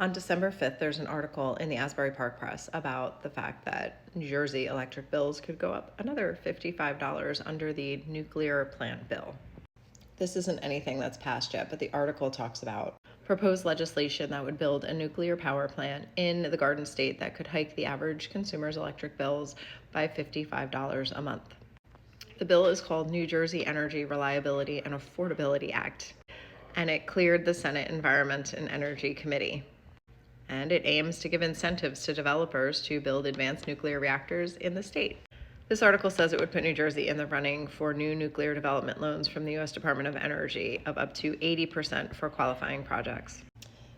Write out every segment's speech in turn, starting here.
On December 5th, there's an article in the Asbury Park Press about the fact that New Jersey electric bills could go up another $55 under the nuclear plant bill. This isn't anything that's passed yet, but the article talks about proposed legislation that would build a nuclear power plant in the Garden State that could hike the average consumer's electric bills by $55 a month. The bill is called New Jersey Energy Reliability and Affordability Act, and it cleared the Senate Environment and Energy Committee. And it aims to give incentives to developers to build advanced nuclear reactors in the state. This article says it would put New Jersey in the running for new nuclear development loans from the U.S. Department of Energy of up to 80% for qualifying projects.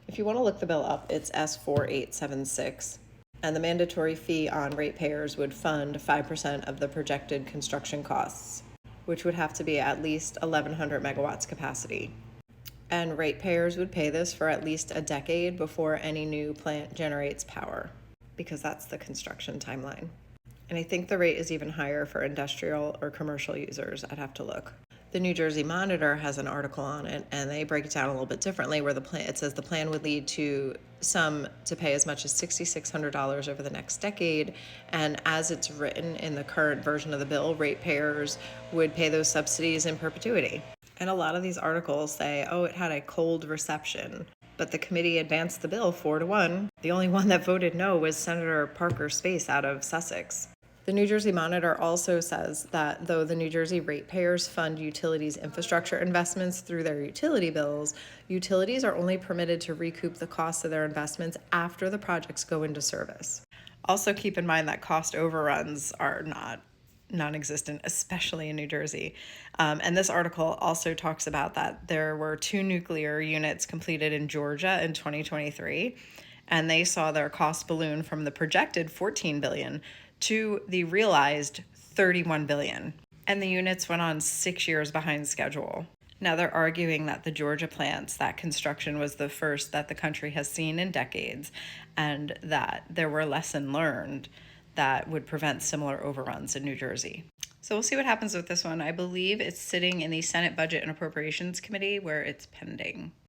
If you want to look the bill up, it's S4876, and the mandatory fee on ratepayers would fund 5% of the projected construction costs, which would have to be at least 1,100 megawatts capacity. And ratepayers would pay this for at least a decade before any new plant generates power, because that's the construction timeline. And I think the rate is even higher for industrial or commercial users. I'd have to look. The New Jersey Monitor has an article on it, and they break it down a little bit differently, where it says the plan would lead to some to pay as much as $6,600 over the next decade. And as it's written in the current version of the bill, ratepayers would pay those subsidies in perpetuity. And a lot of these articles say, oh, it had a cold reception, but the committee advanced the bill 4-1. The only one that voted no was Senator Parker Space out of Sussex. The New Jersey Monitor also says that though the New Jersey ratepayers fund utilities infrastructure investments through their utility bills, utilities are only permitted to recoup the costs of their investments after the projects go into service. Also keep in mind that cost overruns are non-existent, especially in New Jersey. And this article also talks about that there were 2 nuclear units completed in Georgia in 2023, and they saw their cost balloon from the projected $14 billion to the realized $31 billion. And the units went on 6 years behind schedule. Now they're arguing that the Georgia plants, that construction was the first that the country has seen in decades, and that there were lessons learned that would prevent similar overruns in New Jersey. So we'll see what happens with this one. I believe it's sitting in the Senate Budget and Appropriations Committee where it's pending.